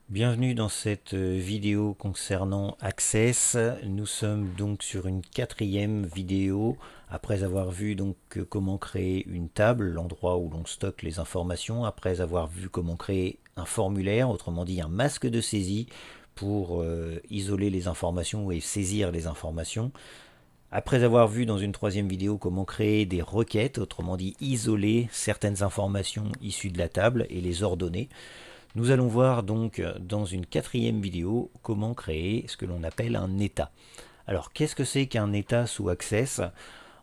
Bienvenue dans cette vidéo concernant Access. Nous sommes donc sur une quatrième vidéo après avoir vu donc comment créer une table, l'endroit où l'on stocke les informations, après avoir vu comment créer un formulaire, autrement dit un masque de saisie pour isoler les informations et saisir les informations. Après avoir vu dans une troisième vidéo comment créer des requêtes, autrement dit isoler certaines informations issues de la table et les ordonner. Nous allons voir donc dans une quatrième vidéo comment créer ce que l'on appelle un état. Alors qu'est-ce que c'est qu'un état sous Access?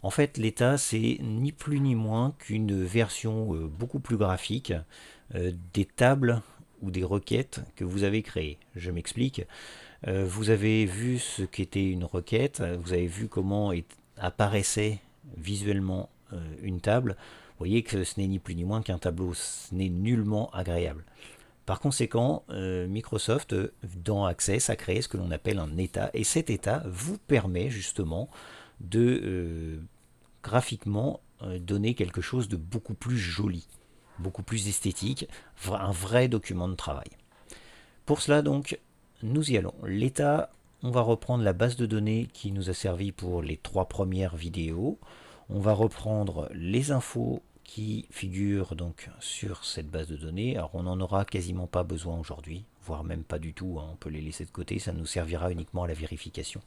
En fait, l'état c'est ni plus ni moins qu'une version beaucoup plus graphique des tables ou des requêtes que vous avez créées. Je m'explique. Vous avez vu ce qu'était une requête, vous avez vu comment apparaissait visuellement une table. Vous voyez que ce n'est ni plus ni moins qu'un tableau, ce n'est nullement agréable. Par conséquent, Microsoft, dans Access, a créé ce que l'on appelle un état. Et cet état vous permet justement de graphiquement donner quelque chose de beaucoup plus joli, beaucoup plus esthétique, un vrai document de travail. Pour cela donc, nous y allons. L'état, on va reprendre la base de données qui nous a servi pour les trois premières vidéos. On va reprendre les infos qui figurent donc sur cette base de données. Alors on n'en aura quasiment pas besoin aujourd'hui, voire même pas du tout, hein. On peut les laisser de côté, ça nous servira uniquement à la vérification.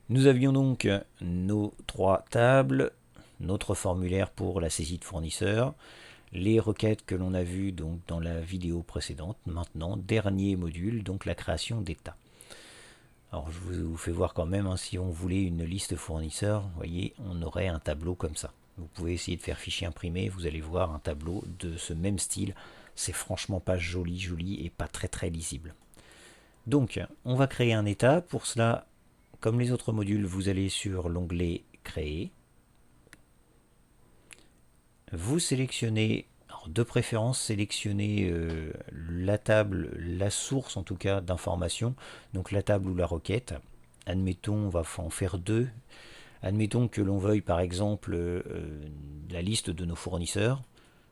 Nous avions donc nos trois tables, notre formulaire pour la saisie de fournisseurs, les requêtes que l'on a vues donc dans la vidéo précédente. Maintenant, dernier module, donc la création d'état. Alors je vous fais voir quand même, hein, si on voulait une liste fournisseurs, vous voyez, on aurait un tableau comme ça. Vous pouvez essayer de faire fichier imprimé, vous allez voir un tableau de ce même style. C'est franchement pas joli et pas très lisible. Donc, on va créer un état. Pour cela, comme les autres modules, vous allez sur l'onglet Créer. Vous sélectionnez, alors de préférence, sélectionnez la table, la source en tout cas d'information, donc la table ou la requête. Admettons, on va en faire deux. Admettons que l'on veuille par exemple la liste de nos fournisseurs.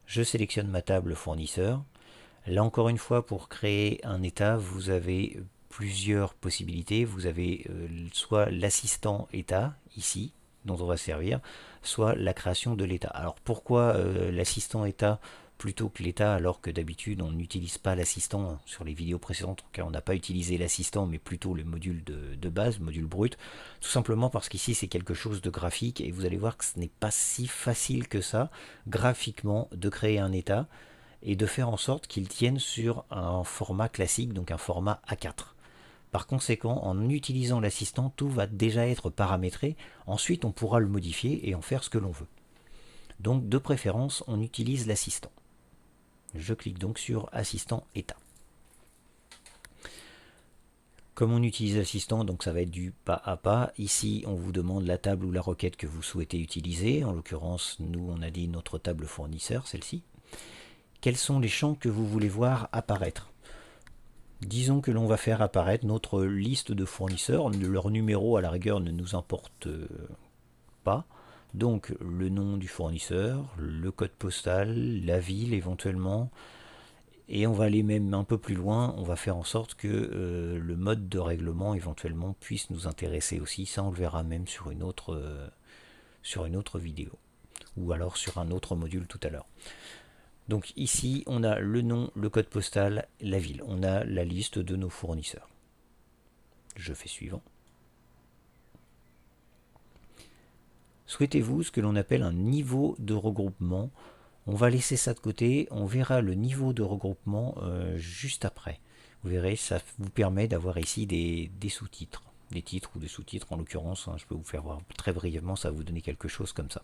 Je sélectionne ma table fournisseur. Là encore une fois, pour créer un état, vous avez plusieurs possibilités. Vous avez soit l'assistant état, ici, dont on va servir, soit la création de l'état. Alors pourquoi l'assistant état plutôt que l'état, alors que d'habitude on n'utilise pas l'assistant? Sur les vidéos précédentes, en tout cas, on n'a pas utilisé l'assistant, mais plutôt le module de base, module brut. Tout simplement parce qu'ici c'est quelque chose de graphique, et vous allez voir que ce n'est pas si facile que ça, graphiquement, de créer un état et de faire en sorte qu'il tienne sur un format classique, donc un format A4. Par conséquent, en utilisant l'assistant, tout va déjà être paramétré. Ensuite, on pourra le modifier et en faire ce que l'on veut. Donc, de préférence, on utilise l'assistant. Je clique donc sur Assistant État. Comme on utilise l'assistant, donc ça va être du pas à pas. Ici, on vous demande la table ou la requête que vous souhaitez utiliser. En l'occurrence, nous, on a dit notre table fournisseur, celle-ci. Quels sont les champs que vous voulez voir apparaître? Disons que l'on va faire apparaître notre liste de fournisseurs. Leur numéro à la rigueur ne nous importe pas. Donc le nom du fournisseur, le code postal, la ville éventuellement. Et on va aller même un peu plus loin. On va faire en sorte que le mode de règlement éventuellement puisse nous intéresser aussi. Ça on le verra même sur une autre vidéo. Ou alors sur un autre module tout à l'heure. Donc ici, on a le nom, le code postal, la ville. On a la liste de nos fournisseurs. Je fais suivant. Souhaitez-vous ce que l'on appelle un niveau de regroupement? On va laisser ça de côté. On verra le niveau de regroupement juste après. Vous verrez, ça vous permet d'avoir ici des sous-titres. Des titres ou des sous-titres en l'occurrence. Hein, je peux vous faire voir très brièvement, ça va vous donner quelque chose comme ça.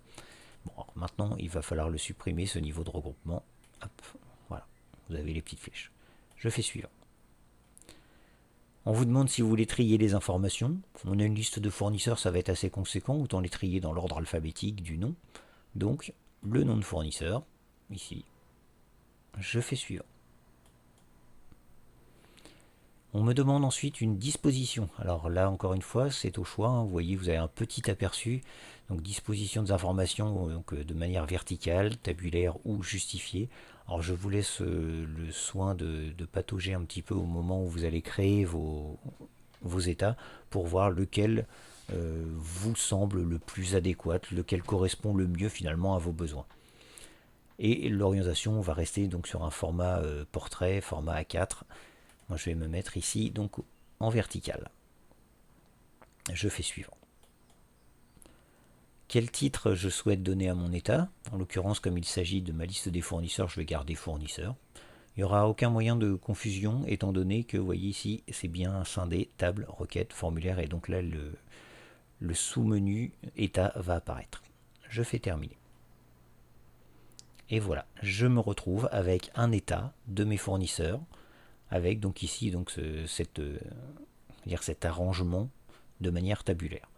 Bon, alors maintenant, il va falloir le supprimer, ce niveau de regroupement. Hop, voilà. Vous avez les petites flèches. Je fais suivant. On vous demande si vous voulez trier les informations. On a une liste de fournisseurs, ça va être assez conséquent, autant les trier dans l'ordre alphabétique du nom. Donc, le nom de fournisseur, ici. Je fais suivant. On me demande ensuite une disposition. Alors là, encore une fois, c'est au choix, hein. Vous voyez, vous avez un petit aperçu. Donc disposition des informations donc, de manière verticale, tabulaire ou justifiée. Alors je vous laisse le soin de patauger un petit peu au moment où vous allez créer vos états pour voir lequel vous semble le plus adéquat, lequel correspond le mieux finalement à vos besoins. Et l'orientation va rester donc sur un format portrait, format A4. Moi je vais me mettre ici donc en vertical. Je fais suivant. Quel titre je souhaite donner à mon état? En l'occurrence, comme il s'agit de ma liste des fournisseurs, je vais garder fournisseurs. Il n'y aura aucun moyen de confusion étant donné que vous voyez ici c'est bien scindé, table, requête, formulaire et donc là le sous-menu état va apparaître. Je fais terminer. Et voilà, je me retrouve avec un état de mes fournisseurs, avec donc ici donc cet arrangement de manière tabulaire.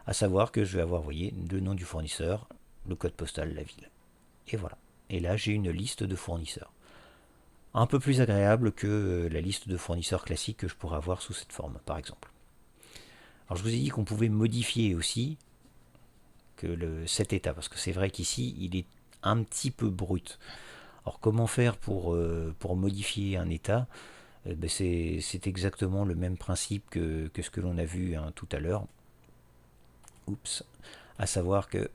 À savoir que je vais avoir, vous voyez, le nom du fournisseur, le code postal, la ville. Et voilà. Et là, j'ai une liste de fournisseurs. Un peu plus agréable que la liste de fournisseurs classique que je pourrais avoir sous cette forme, par exemple. Alors, je vous ai dit qu'on pouvait modifier aussi cet état, parce que c'est vrai qu'ici, il est un petit peu brut. Alors, comment faire pour modifier un état? C'est exactement le même principe que ce que l'on a vu tout à l'heure. Oups. À savoir que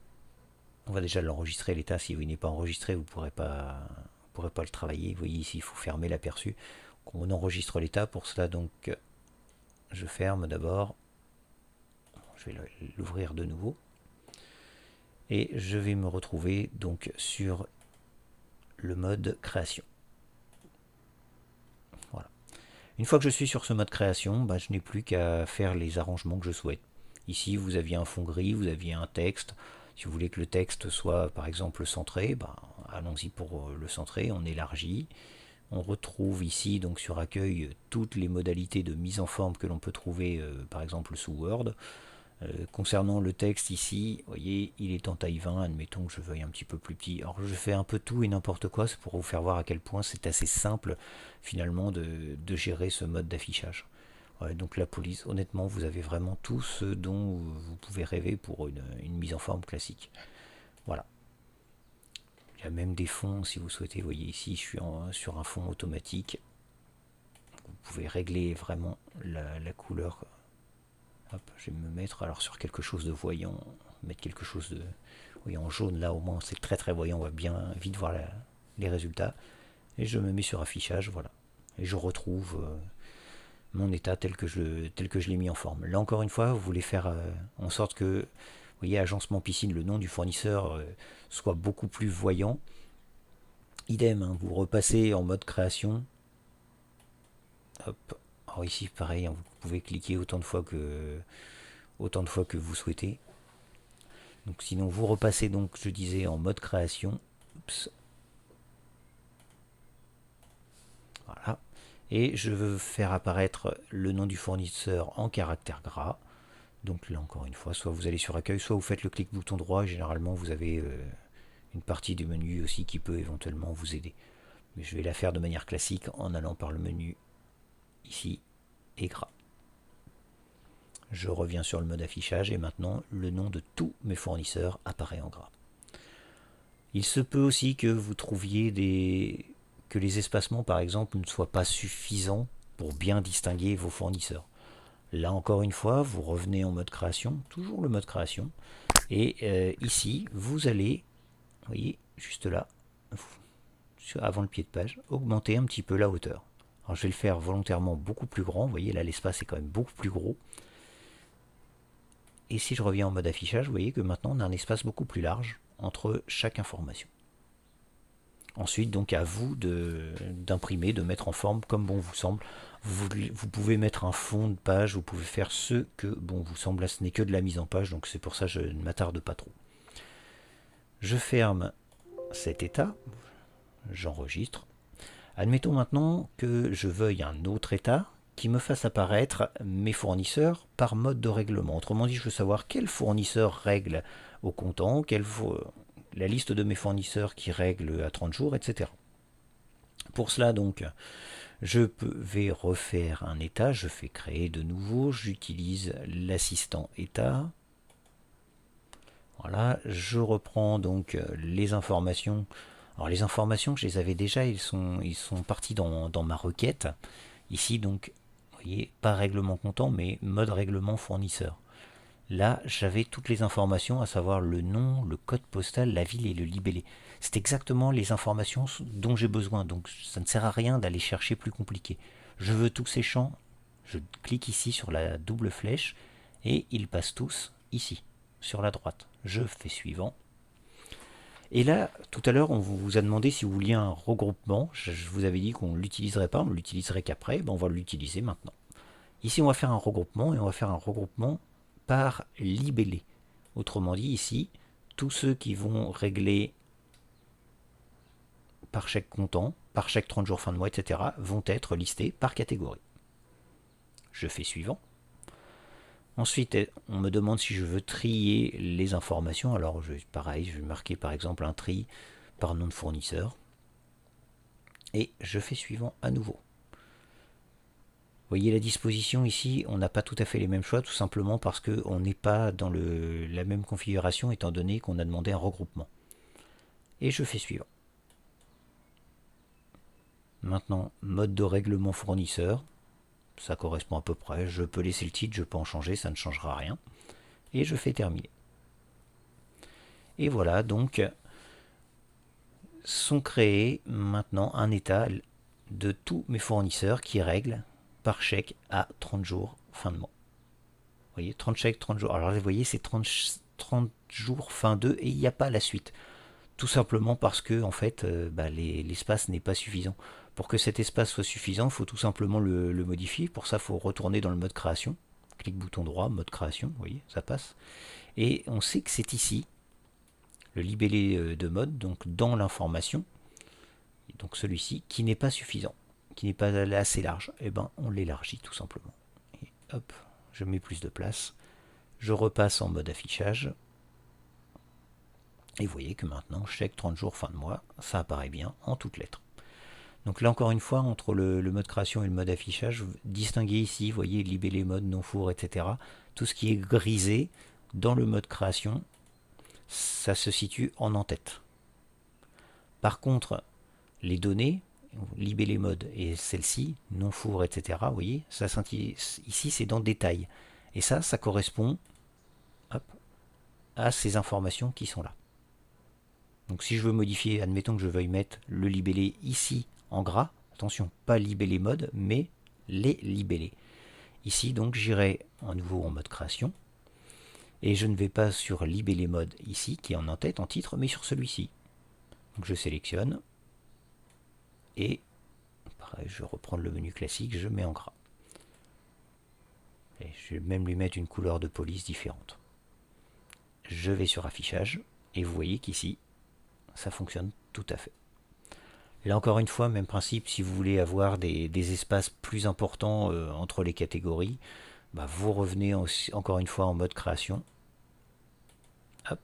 on va déjà l'enregistrer l'état. Si il n'est pas enregistré, vous ne pourrez pas le travailler. Vous voyez ici, il faut fermer l'aperçu. On enregistre l'état. Pour cela, donc, je ferme d'abord. Je vais l'ouvrir de nouveau. Et je vais me retrouver donc sur le mode création. Voilà. Une fois que je suis sur ce mode création, je n'ai plus qu'à faire les arrangements que je souhaite. Ici, vous aviez un fond gris, vous aviez un texte. Si vous voulez que le texte soit, par exemple, centré, allons-y pour le centrer. On élargit. On retrouve ici, donc sur accueil, toutes les modalités de mise en forme que l'on peut trouver, par exemple, sous Word. Concernant le texte ici, vous voyez, il est en taille 20. Admettons que je veuille un petit peu plus petit. Alors, je fais un peu tout et n'importe quoi. C'est pour vous faire voir à quel point c'est assez simple, finalement, de gérer ce mode d'affichage. Ouais, donc la police, honnêtement, vous avez vraiment tout ce dont vous pouvez rêver pour une mise en forme classique. Voilà. Il y a même des fonds, si vous souhaitez. Vous voyez ici, je suis sur un fond automatique. Vous pouvez régler vraiment la couleur. Hop, je vais me mettre alors sur quelque chose de voyant. Mettre quelque chose de voyant jaune. Là, au moins, c'est très très voyant. On va bien vite voir les résultats. Et je me mets sur affichage. Voilà. Et je retrouve mon état tel que je l'ai mis en forme. Là encore une fois, vous voulez faire en sorte que, vous voyez, agencement piscine, le nom du fournisseur soit beaucoup plus voyant. Idem, hein, vous repassez en mode création. Hop. Alors ici, pareil, hein, vous pouvez cliquer autant de fois que vous souhaitez. Donc sinon, vous repassez donc, je disais, en mode création. Oups. Voilà. Et je veux faire apparaître le nom du fournisseur en caractère gras. Donc là encore une fois, soit vous allez sur accueil, soit vous faites le clic bouton droit. Généralement vous avez une partie du menu aussi qui peut éventuellement vous aider. Mais je vais la faire de manière classique en allant par le menu ici et gras. Je reviens sur le mode affichage et maintenant le nom de tous mes fournisseurs apparaît en gras. Il se peut aussi que vous trouviez que les espacements par exemple ne soient pas suffisants pour bien distinguer vos fournisseurs. Là encore une fois, vous revenez en mode création, toujours le mode création, et ici vous allez, vous voyez, juste là, avant le pied de page, augmenter un petit peu la hauteur. Alors je vais le faire volontairement beaucoup plus grand, vous voyez là l'espace est quand même beaucoup plus gros. Et si je reviens en mode affichage, vous voyez que maintenant on a un espace beaucoup plus large entre chaque information. Ensuite, donc à vous d'imprimer, de mettre en forme comme bon vous semble. Vous pouvez mettre un fond de page, vous pouvez faire ce que bon vous semble. Là, ce n'est que de la mise en page, donc c'est pour ça que je ne m'attarde pas trop. Je ferme cet état, j'enregistre. Admettons maintenant que je veuille un autre état qui me fasse apparaître mes fournisseurs par mode de règlement. Autrement dit, je veux savoir quel fournisseur règle au comptant, la liste de mes fournisseurs qui règlent à 30 jours, etc. Pour cela, donc, vais refaire un état, je fais créer de nouveau, j'utilise l'assistant état. Voilà, je reprends donc les informations. Alors les informations, je les avais déjà, ils sont partis dans ma requête. Ici donc, vous voyez, pas règlement comptant, mais mode règlement fournisseur. Là, j'avais toutes les informations, à savoir le nom, le code postal, la ville et le libellé. C'est exactement les informations dont j'ai besoin, donc ça ne sert à rien d'aller chercher plus compliqué. Je veux tous ces champs, je clique ici sur la double flèche, et ils passent tous ici, sur la droite. Je fais suivant. Et là, tout à l'heure, on vous a demandé si vous vouliez un regroupement. Je vous avais dit qu'on ne l'utiliserait pas, on ne l'utiliserait qu'après. Ben, on va l'utiliser maintenant. Ici, on va faire un regroupement, et on va faire un regroupement par libellé. Autrement dit, ici, tous ceux qui vont régler par chèque comptant, par chèque 30 jours fin de mois, etc., vont être listés par catégorie. Je fais suivant. Ensuite, on me demande si je veux trier les informations. Alors, pareil, je vais marquer par exemple un tri par nom de fournisseur. Et je fais suivant à nouveau. Vous voyez la disposition ici, on n'a pas tout à fait les mêmes choix, tout simplement parce qu'on n'est pas dans la même configuration, étant donné qu'on a demandé un regroupement. Et je fais suivant. Maintenant, mode de règlement fournisseur. Ça correspond à peu près. Je peux laisser le titre, je peux en changer, ça ne changera rien. Et je fais terminer. Et voilà, donc, sont créés maintenant un état de tous mes fournisseurs qui règlent par chèque à 30 jours fin de mois. Vous voyez, 30 chèques, 30 jours. Alors vous voyez, c'est 30 jours fin 2 et il n'y a pas la suite. Tout simplement parce que en fait, l'espace n'est pas suffisant. Pour que cet espace soit suffisant, il faut tout simplement le modifier. Pour ça, il faut retourner dans le mode création. Clic bouton droit, mode création, vous voyez, ça passe. Et on sait que c'est ici, le libellé de mode, donc dans l'information, donc celui-ci, qui n'est pas suffisant, qui n'est pas assez large. Et ben, on l'élargit tout simplement. Et hop, je mets plus de place. Je repasse en mode affichage. Et vous voyez que maintenant, chèque 30 jours fin de mois, ça apparaît bien en toutes lettres. Donc là encore une fois, entre le mode création et le mode affichage, distinguez ici, vous voyez, libellé, mode, non four, etc. Tout ce qui est grisé dans le mode création, ça se situe en en-tête. Par contre, les données, libellé mode et celle-ci, non four, etc., vous voyez, ça ici c'est dans détail. Et ça correspond hop, à ces informations qui sont là. Donc si je veux modifier, admettons que je veuille mettre le libellé ici en gras, attention, pas libellé mode, mais les libellés. Ici donc j'irai à nouveau en mode création, et je ne vais pas sur libellé mode ici, qui est en en-tête, en titre, mais sur celui-ci. Donc je sélectionne, et pareil, je vais reprendre le menu classique, je mets en gras. Et je vais même lui mettre une couleur de police différente. Je vais sur affichage, et vous voyez qu'ici, ça fonctionne tout à fait. Là encore une fois, même principe, si vous voulez avoir des espaces plus importants entre les catégories, vous revenez encore une fois en mode création. Hop.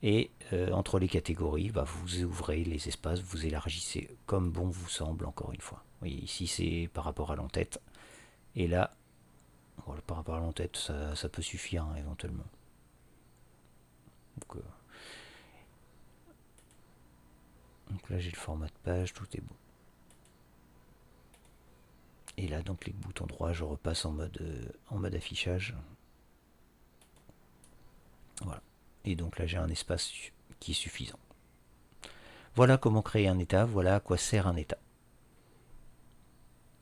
Et entre les catégories, vous ouvrez les espaces, vous élargissez comme bon vous semble, encore une fois. Vous voyez, ici c'est par rapport à l'entête. Et là, voilà, par rapport à l'entête, ça peut suffire hein, éventuellement. Donc là j'ai le format de page, tout est bon. Et là donc clic bouton droit, je repasse en mode affichage. Voilà. Et donc là j'ai un espace qui est suffisant. Voilà comment créer un état, voilà à quoi sert un état.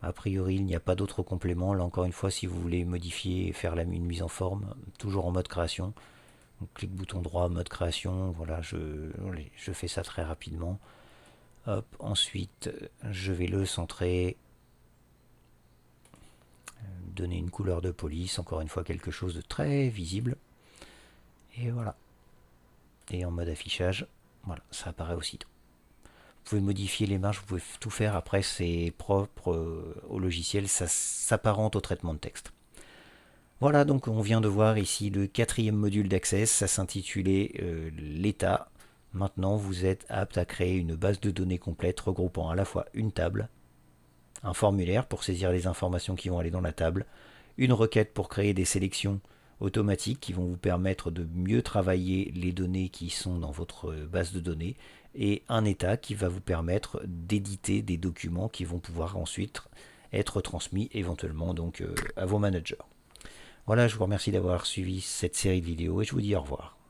A priori il n'y a pas d'autre complément. Là encore une fois, si vous voulez modifier et faire une mise en forme, toujours en mode création. Donc, clic bouton droit, mode création, voilà, je fais ça très rapidement. Hop, ensuite je vais le centrer, donner une couleur de police, encore une fois quelque chose de très visible. Et voilà. Et en mode affichage, voilà, ça apparaît aussitôt. Vous pouvez modifier les marges, vous pouvez tout faire. Après, c'est propre au logiciel, ça s'apparente au traitement de texte. Voilà, donc on vient de voir ici le 4e module d'Access, ça s'intitulait l'état. Maintenant, vous êtes apte à créer une base de données complète regroupant à la fois une table un formulaire pour saisir les informations qui vont aller dans la table, une requête pour créer des sélections automatiques qui vont vous permettre de mieux travailler les données qui sont dans votre base de données, et un état qui va vous permettre d'éditer des documents qui vont pouvoir ensuite être transmis éventuellement donc à vos managers. Voilà, je vous remercie d'avoir suivi cette série de vidéos et je vous dis au revoir.